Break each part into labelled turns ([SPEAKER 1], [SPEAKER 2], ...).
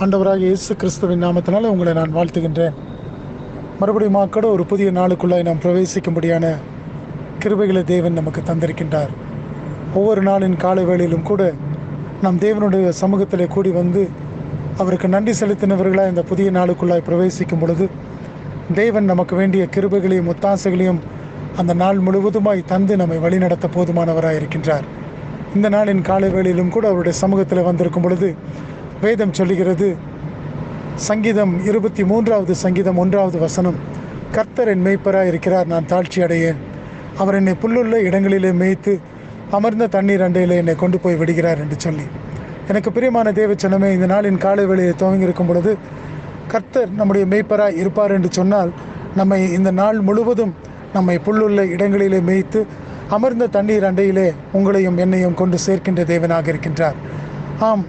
[SPEAKER 1] ஆண்டவராகிய இயேசு கிறிஸ்துவின் நாமத்தினால உங்களை நான் வாழ்த்துகின்றேன். மறுபடியும் கூட ஒரு புதிய நாளுக்குள்ளாய் நாம் பிரவேசிக்கும்படியான கிருபைகளை தேவன் நமக்கு தந்திருக்கின்றார். ஒவ்வொரு நாளின் காலை வேளையிலும் கூட நாம் தேவனுடைய சமூகத்தில் கூடி வந்து அவருக்கு நன்றி செலுத்தினவர்களாக இந்த புதிய நாளுக்குள்ளாய் பிரவேசிக்கும் பொழுது தேவன் நமக்கு வேண்டிய கிருபைகளையும் ஒத்தாசைகளையும் அந்த நாள் முழுவதுமாய் தந்து நம்மை வழிநடத்த போதுமானவராக இருக்கின்றார். இந்த நாளின் காலை வேளையிலும் கூட அவருடைய சமூகத்தில் வந்திருக்கும் பொழுது வேதம் சொல்லுகிறது, சங்கீதம் 23வது சங்கீதம் 1வது வசனம், கர்த்தர் என் மேய்ப்பராக இருக்கிறார், நான் தாழ்ச்சி அடையேன். அவர் என்னை புல்லுள்ள இடங்களிலே மேய்த்து அமர்ந்த தண்ணீர் அண்டையில் என்னை கொண்டு போய் விடுகிறார் என்று சொல்லி, எனக்கு பிரியமான தேவச்சனமே, இந்த நாளின் காலை வேளையை துவங்கி இருக்கும் பொழுது கர்த்தர் நம்முடைய மேய்ப்பராக இருப்பார் என்று சொன்னால், நம்மை இந்த நாள் முழுவதும் நம்மை புல்லுள்ள இடங்களிலே மேய்த்து அமர்ந்த தண்ணீர் அண்டையிலே உங்களையும் என்னையும் கொண்டு சேர்க்கின்ற தேவனாக இருக்கின்றார். ஆம்,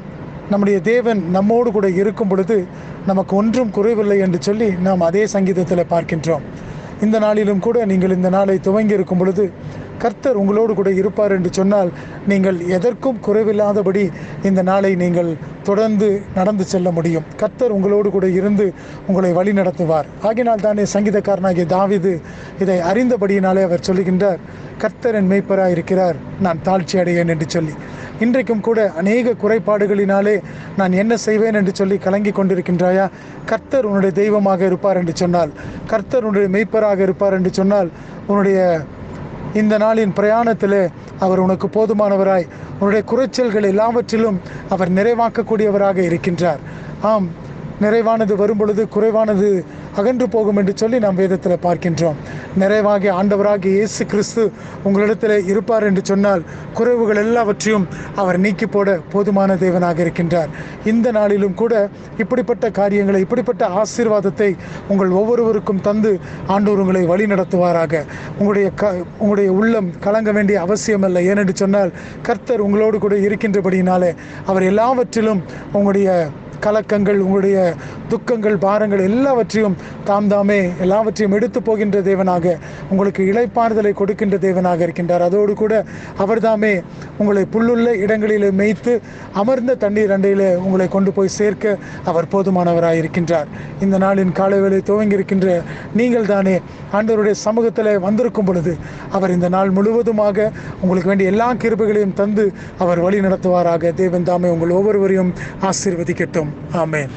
[SPEAKER 1] நம்முடைய தேவன் நம்மோடு கூட இருக்கும் பொழுது நமக்கு ஒன்றும் குறைவில்லை என்று சொல்லி நாம் அதே சங்கீதத்தில் பார்க்கின்றோம். இந்த நாளிலும் கூட நீங்கள் இந்த நாளை துவங்கி இருக்கும் பொழுது கர்த்தர் உங்களோடு கூட இருப்பார் என்று சொன்னால், நீங்கள் எதற்கும் குறைவில்லாதபடி இந்த நாளை நீங்கள் தொடர்ந்து நடந்து செல்ல முடியும். கர்த்தர் உங்களோடு கூட இருந்து உங்களை வழி நடத்துவார். ஆகினால் தானே சங்கீதக்காரனாகிய தாவீது இதை அறிந்தபடியினாலே அவர் சொல்லுகின்றார், கர்த்தர் என் மேய்ப்பராக இருக்கிறார், நான் தாழ்ச்சி அடையேன் என்று சொல்லி. இன்றைக்கும் கூட அநேக குறைபாடுகளினாலே நான் என்ன செய்வேன் என்று சொல்லி கலங்கி கொண்டிருக்கின்றாயா? கர்த்தர் உன்னுடைய தெய்வமாக இருப்பார் என்று சொன்னால், கர்த்தர் உன்னுடைய மேய்ப்பராக இருப்பார் என்று சொன்னால், உன்னுடைய இந்த நாளின் பிரயாணத்தில் அவர் உனக்கு போதுமானவராய், உன்னுடைய குறைச்சல்கள் எல்லாவற்றிலும் அவர் நிறைவாக்கக்கூடியவராக இருக்கின்றார். ஆம், நிறைவானது வரும் பொழுது குறைவானது அகன்று போகும் என்று சொல்லி நாம் வேதத்தில் பார்க்கின்றோம். நிறைவாகிய ஆண்டவராகிய இயேசு கிறிஸ்து உங்களிடத்தில் இருப்பார் என்று சொன்னால், குறைவுகள் எல்லாவற்றையும் அவர் நீக்கி போட போதுமான தேவனாக இருக்கின்றார். இந்த நாளிலும் கூட இப்படிப்பட்ட காரியங்களை, இப்படிப்பட்ட ஆசீர்வாதத்தை உங்கள் ஒவ்வொருவருக்கும் தந்து ஆண்டவர் உங்களை வழி நடத்துவாராக. உங்களுடைய உள்ளம் கலங்க வேண்டிய அவசியமல்ல. ஏனென்று சொன்னால், கர்த்தர் உங்களோடு கூட இருக்கின்றபடியினாலே அவர் எல்லாவற்றிலும் உங்களுடைய கலக்கங்கள், உங்களுடைய துக்கங்கள், பாரங்கள் எல்லாவற்றையும் தாமே எல்லாவற்றையும் எடுத்து போகின்ற தேவனாக, உங்களுக்கு இளைப்பாறுதலை கொடுக்கின்ற தேவனாக இருக்கின்றார். அதோடு கூட அவர்தாமே உங்களை புல்லுள்ள இடங்களிலே மேய்த்து அமர்ந்த தண்ணீர் அண்டையில் உங்களை கொண்டு போய் சேர்க்க அவர் போதுமானவராக இருக்கின்றார். இந்த நாளின் காலை வேளை துவங்கி இருக்கின்ற நீங்கள் தானே ஆண்டவருடைய சமூகத்தில் வந்திருக்கும் பொழுது அவர் இந்த நாள் முழுவதுமாக உங்களுக்கு வேண்டிய எல்லா கிருபைகளையும் தந்து அவர் வழி நடத்துவாராக. தேவன் தாமே உங்கள் ஒவ்வொருவரையும் ஆசீர்வதிக்கட்டும். ஆமென்.